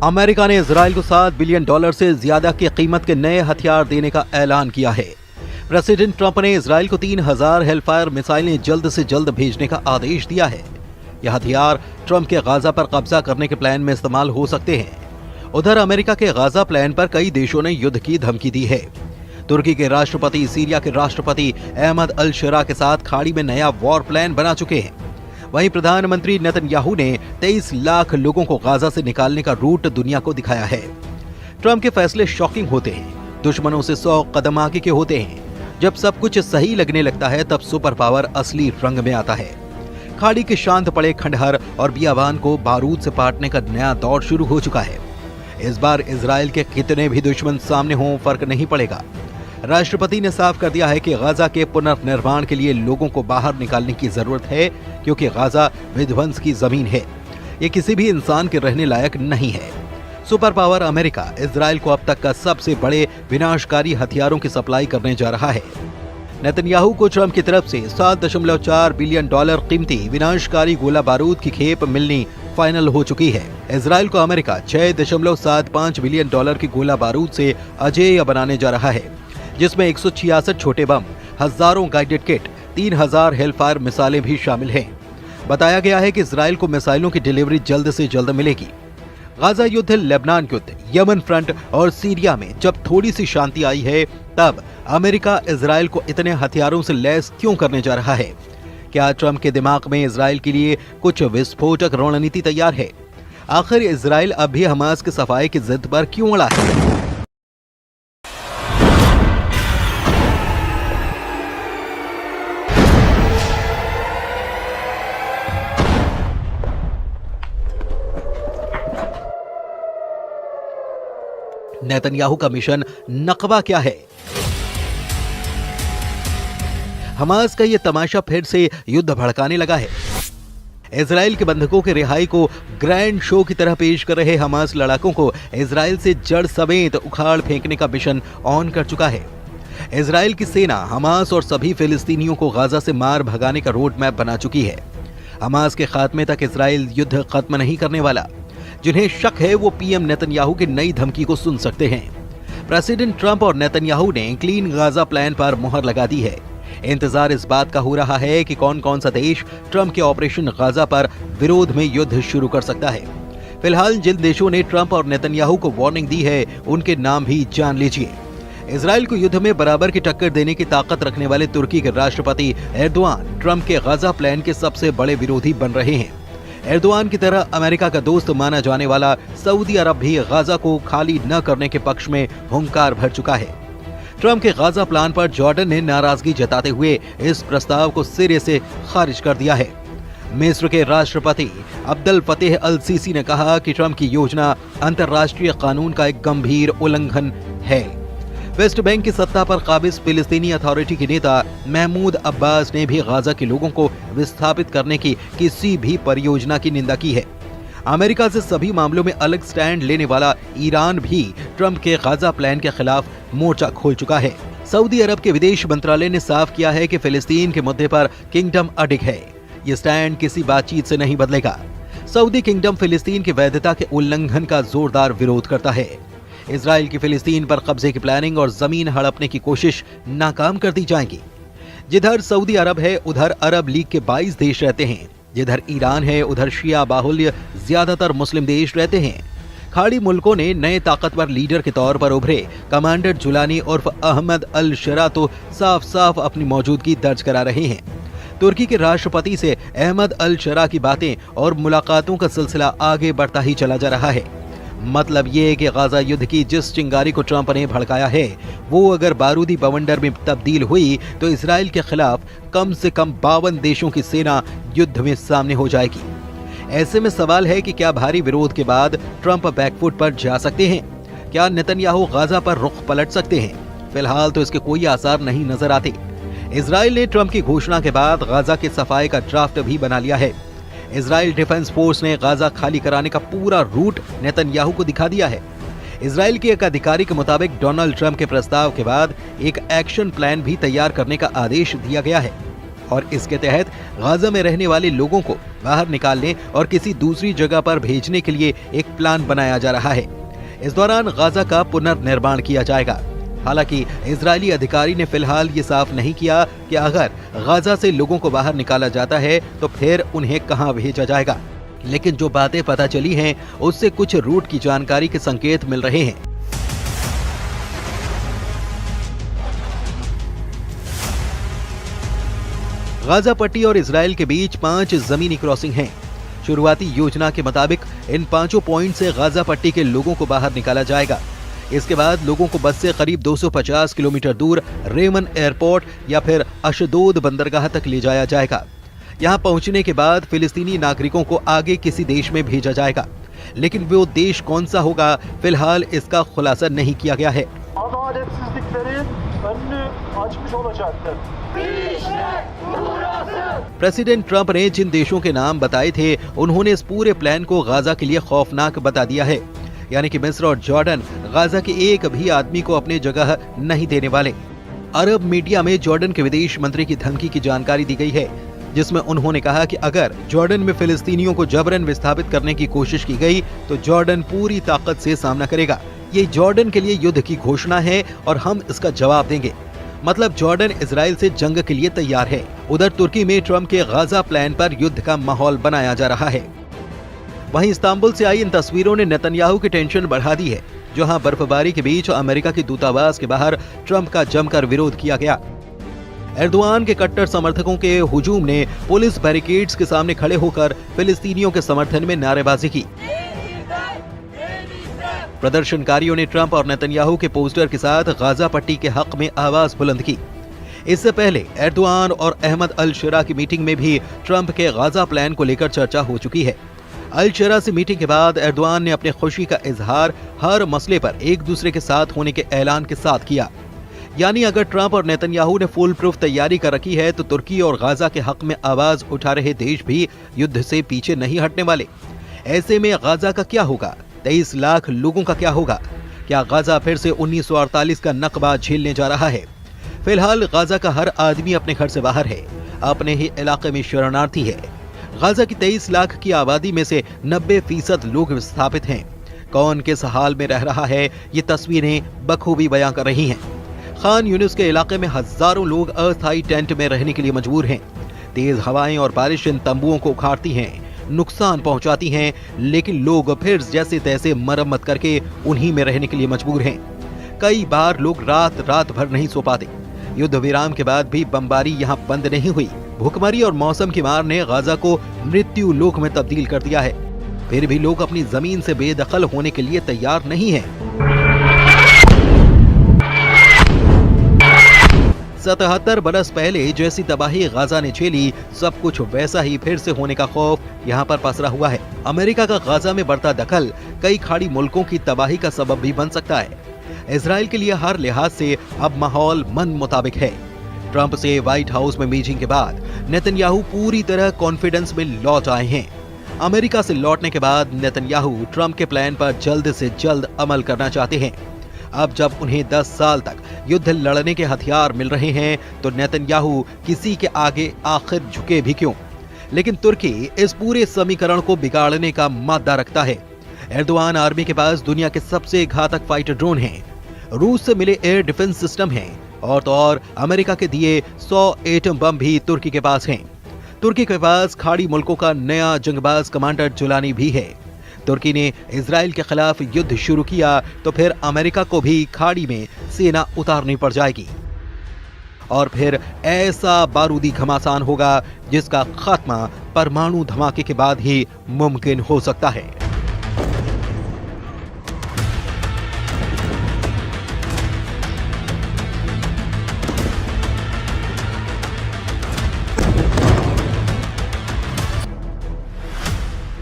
America ने Israel को $7 billion से ज्यादा की कीमत के नए हथियार देने का ऐलान किया है। प्रेसिडेंट ट्रंप ने इजराइल को 3000 हेलफायर मिसाइलें जल्द से जल्द भेजने का आदेश दिया है। यह हथियार ट्रंप के गाजा पर कब्जा करने के प्लान में इस्तेमाल हो सकते हैं। उधर अमेरिका के गाजा प्लान पर कई देशों ने युद्ध की धमकी दी है। तुर्की के राष्ट्रपति सीरिया के राष्ट्रपति अहमद अल शरा के साथ खाड़ी में नया वॉर प्लान बना चुके हैं। वहीं प्रधानमंत्री नेतन्याहू ने 23 लाख लोगों को गाजा से निकालने का रूट दुनिया को दिखाया है। ट्रंप के फैसले शॉकिंग होते हैं, दुश्मनों से 100 कदम आगे के होते हैं। जब सब कुछ सही लगने लगता है तब सुपर पावर असली रंग में आता है। खाड़ी के शांत पड़े खंडहर और बियाबान को बारूद से पाटने का नया दौर शुरू हो चुका है। इस बार इजराइल के कितने भी दुश्मन सामने हों फर्क नहीं पड़ेगा। राष्ट्रपति ने साफ कर दिया है कि गाजा के पुनर्निर्माण के लिए लोगों को बाहर निकालने की जरूरत है, क्योंकि गाजा विध्वंस की जमीन है। ये किसी भी इंसान के रहने लायक नहीं है। सुपर पावर अमेरिका इजराइल को अब तक का सबसे बड़े विनाशकारी हथियारों की सप्लाई करने जा रहा है। नेतन्याहू को ट्रंप की तरफ से $7.4 बिलियन कीमती विनाशकारी गोला बारूद की खेप मिलनी फाइनल हो चुकी है। इजराइल को अमेरिका $6.75 बिलियन की गोला बारूद से अजेय बनाने जा रहा है, जिसमें 166 छोटे बम, हजारों गाइडेड किट, 3000 हेलफायर मिसाइलें भी शामिल हैं। बताया गया है कि इजराइल को मिसाइलों की डिलीवरी जल्द से जल्द मिलेगी। गाजा युद्ध, लेबनान युद्ध, यमन फ्रंट और सीरिया में जब थोड़ी सी शांति आई है, तब अमेरिका इजराइल को इतने हथियारों से लैस क्यों करने जा रहा है? क्या ट्रंप के दिमाग में इजराइल के लिए कुछ विस्फोटक रणनीति तैयार है? आखिर इजराइल अब भी हमास के सफाई की जिद पर क्यों अड़ा है? नेतन्याहू का मिशन नकबा क्या है? हमास का यह तमाशा फिर से युद्ध भड़काने लगा है। इजराइल के बंधकों की रिहाई को ग्रैंड शो की तरह पेश कर रहे हमास लड़ाकों को इजराइल से जड़ समेत उखाड़ फेंकने का मिशन ऑन कर चुका है। इजराइल की सेना हमास और सभी फिलिस्तीनियों को गाजा से मार भगाने का रोड मैप बना चुकी है। हमास के खात्मे तक इजराइल युद्ध खत्म नहीं करने वाला। जिन्हें शक है वो पीएम नेतन्याहू की नई धमकी को सुन सकते हैं। प्रेसिडेंट ट्रंप और नेतन्याहू ने क्लीन गाजा प्लान पर मुहर लगा दी है। इंतजार इस बात का हो रहा है कि कौन कौन सा देश ट्रंप के ऑपरेशन गाजा पर विरोध में युद्ध शुरू कर सकता है। फिलहाल जिन देशों ने ट्रंप और नेतन्याहू को वार्निंग दी है, उनके नाम भी जान लीजिए। इजराइल को युद्ध में बराबर की टक्कर देने की ताकत रखने वाले तुर्की के राष्ट्रपति एर्दोआन ट्रंप के गाजा प्लान के सबसे बड़े विरोधी बन रहे हैं। एर्दोआन की तरह अमेरिका का दोस्त माना जाने वाला सऊदी अरब भी गाजा को खाली न करने के पक्ष में हुंकार भर चुका है। ट्रंप के गाजा प्लान पर जॉर्डन ने नाराजगी जताते हुए इस प्रस्ताव को सिरे से खारिज कर दिया है। मिस्र के राष्ट्रपति अब्दुल फतेह अल सीसी ने कहा कि ट्रंप की योजना अंतर्राष्ट्रीय कानून का एक गंभीर उल्लंघन है। वेस्ट बैंक की सत्ता पर काबिज फिलिस्तीनी अथॉरिटी के नेता महमूद अब्बास ने भी गाजा के लोगों को विस्थापित करने की किसी भी परियोजना की निंदा की है। अमेरिका से सभी मामलों में अलग स्टैंड लेने वाला ईरान भी ट्रंप के गाजा प्लान के खिलाफ मोर्चा खोल चुका है। सऊदी अरब के विदेश मंत्रालय ने साफ किया है कि फिलिस्तीन के मुद्दे पर किंगडम अडिग है। ये स्टैंड किसी बातचीत से नहीं बदलेगा। सऊदी किंगडम फिलिस्तीन की वैधता के उल्लंघन का जोरदार विरोध करता है। इजराइल की फिलिस्तीन पर कब्जे की प्लानिंग और जमीन हड़पने की कोशिश नाकाम कर दी जाएगी। जिधर सऊदी अरब है उधर अरब लीग के 22 देश रहते हैं। जिधर ईरान है उधर शिया बाहुल्य ज्यादातर मुस्लिम देश रहते हैं। खाड़ी मुल्कों ने नए ताकतवर लीडर के तौर पर उभरे कमांडर जुलानी उर्फ अहमद अल शरा तो साफ साफ अपनी मौजूदगी दर्ज करा रहे हैं। तुर्की के राष्ट्रपति से अहमद अल शरा की बातें और मुलाकातों का सिलसिला आगे बढ़ता ही चला जा रहा है। मतलब ये है कि गाजा युद्ध की जिस चिंगारी को ट्रंप ने भड़काया है, वो अगर बारूदी बवंडर में तब्दील हुई तो इसराइल के खिलाफ कम से कम 52 देशों की सेना युद्ध में सामने हो जाएगी। ऐसे में सवाल है कि क्या भारी विरोध के बाद ट्रंप बैकफुट पर जा सकते हैं? क्या नेतन्याहू गाजा पर रुख पलट सकते हैं? फिलहाल तो इसके कोई आसार नहीं नजर आते। इजराइल ने ट्रंप की घोषणा के बाद गाजा के सफाई का ड्राफ्ट भी बना लिया है। इजराइल डिफेंस फोर्स ने गाजा खाली कराने का पूरा रूट नेतन्याहू को दिखा दिया है। इजराइल के एक अधिकारी के मुताबिक डोनाल्ड ट्रंप के प्रस्ताव के बाद एक एक्शन प्लान भी तैयार करने का आदेश दिया गया है। और इसके तहत गाजा में रहने वाले लोगों को बाहर निकालने और किसी दूसरी जगह पर भेजने के लिए एक प्लान बनाया जा रहा है। इस दौरान गाजा का पुनर्निर्माण किया जाएगा। हालांकि इजरायली अधिकारी ने फिलहाल ये साफ नहीं किया कि अगर गाजा से लोगों को बाहर निकाला जाता है तो फिर उन्हें कहां भेजा जाएगा, लेकिन जो बातें पता चली हैं उससे कुछ रूट की जानकारी के संकेत मिल रहे हैं। गाजा पट्टी और इजराइल के बीच 5 जमीनी क्रॉसिंग हैं। शुरुआती योजना के मुताबिक इन 5 पॉइंट से गाजा पट्टी के लोगों को बाहर निकाला जाएगा। इसके बाद लोगों को बस से करीब 250 किलोमीटर दूर रेमन एयरपोर्ट या फिर अशदोद बंदरगाह तक ले जाया जाएगा। यहां पहुंचने के बाद फिलिस्तीनी नागरिकों को आगे किसी देश में भेजा जाएगा, लेकिन वो देश कौन सा होगा फिलहाल इसका खुलासा नहीं किया गया है। प्रेसिडेंट ट्रंप ने जिन देशों के नाम बताए थे उन्होंने इस पूरे प्लान को गाजा के लिए खौफनाक बता दिया है, यानी कि मिस्र और जॉर्डन गाजा के एक भी आदमी को अपनी जगह नहीं देने वाले। अरब मीडिया में जॉर्डन के विदेश मंत्री की धमकी की जानकारी दी गई है, जिसमें उन्होंने कहा कि अगर जॉर्डन में फिलिस्तीनियों को जबरन विस्थापित करने की कोशिश की गई तो जॉर्डन पूरी ताकत से सामना करेगा। ये जॉर्डन के लिए युद्ध की घोषणा है और हम इसका जवाब देंगे। मतलब जॉर्डन इजराइल से जंग के लिए तैयार है। उधर तुर्की में ट्रंप के गाजा प्लान पर युद्ध का माहौल बनाया जा रहा है। वहीं इस्तांबुल से आई इन तस्वीरों ने नेतन्याहू की टेंशन बढ़ा दी है, जहां बर्फबारी के बीच अमेरिका के दूतावास के बाहर ट्रंप का जमकर विरोध किया गया। एर्दोआन के कट्टर समर्थकों के हुजूम ने पुलिस बैरिकेड्स के सामने खड़े होकर फिलिस्तीनियों के समर्थन में नारेबाजी की। प्रदर्शनकारियों ने ट्रंप और नेतन्याहू के पोस्टर के साथ गाजा पट्टी के हक में आवाज बुलंद की। इससे पहले एर्दोआन और अहमद अल शरा की मीटिंग में भी ट्रंप के गाजा प्लान को लेकर चर्चा हो चुकी है। अल शरा से मीटिंग के बाद एर्दोआन ने अपनी खुशी का इजहार हर मसले पर एक दूसरे के साथ होने के ऐलान के साथ किया। यानी अगर ट्रंप और नेतन्याहू ने फुल प्रूफ तैयारी कर रखी है तो तुर्की और गाजा के हक में आवाज उठा रहे देश भी युद्ध से पीछे नहीं हटने वाले। ऐसे में गाजा का क्या होगा? 23 लाख लोगों का क्या होगा? क्या गाजा फिर से 1948 का नकबा झेलने जा रहा है? फिलहाल गाजा का हर आदमी अपने घर से बाहर है, अपने ही इलाके में शरणार्थी है। गाजा की 23 लाख की आबादी में से 90% लोग विस्थापित हैं। कौन किस हाल में रह रहा है ये तस्वीरें बखूबी बयां कर रही हैं। खान यूनिस के इलाके में हजारों लोग अस्थायी टेंट में रहने के लिए मजबूर हैं। तेज हवाएं और बारिश इन तंबुओं को उखाड़ती हैं, नुकसान पहुंचाती हैं, लेकिन लोग फिर जैसे तैसे मरम्मत करके उन्हीं में रहने के लिए मजबूर हैं। कई बार लोग रात भर नहीं सो पाते। युद्ध विराम के बाद भी बमबारी यहाँ बंद नहीं हुई। भूखमरी और मौसम की मार ने गाजा को मृत्यु लोक में तब्दील कर दिया है। फिर भी लोग अपनी जमीन से बेदखल होने के लिए तैयार नहीं हैं। 77 बरस पहले जैसी तबाही गाजा ने झेली, सब कुछ वैसा ही फिर से होने का खौफ यहाँ पर पसरा हुआ है। अमेरिका का गाजा में बढ़ता दखल कई खाड़ी मुल्कों की तबाही का सबब भी बन सकता है। इजराइल के लिए हर लिहाज से अब माहौल मन मुताबिक है। ट्रंप से व्हाइट हाउस में मीटिंग के बाद नेतन्याहू पूरी तरह कॉन्फिडेंस में लौट आए हैं। अमेरिका से लौटने के बाद नेतन्याहू ट्रंप के प्लान पर जल्द से जल्द अमल करना चाहते हैं। अब जब उन्हें 10 साल तक युद्ध लड़ने के हथियार मिल रहे हैं तो नेतन्याहू किसी के आगे आखिर झुके भी क्यों? लेकिन तुर्की इस पूरे समीकरण को बिगाड़ने का मादा रखता है। एर्दोआन आर्मी के पास दुनिया के सबसे घातक फाइटर ड्रोन हैं, रूस से मिले एयर डिफेंस सिस्टम हैं और तो और अमेरिका के दिए 100 एटम बम भी तुर्की के पास हैं। तुर्की के पास खाड़ी मुल्कों का नया जंगबाज कमांडर जुलानी भी है। तुर्की ने इजराइल के खिलाफ युद्ध शुरू किया तो फिर अमेरिका को भी खाड़ी में सेना उतारनी पड़ जाएगी और फिर ऐसा बारूदी घमासान होगा जिसका खात्मा परमाणु धमाके के बाद ही मुमकिन हो सकता है।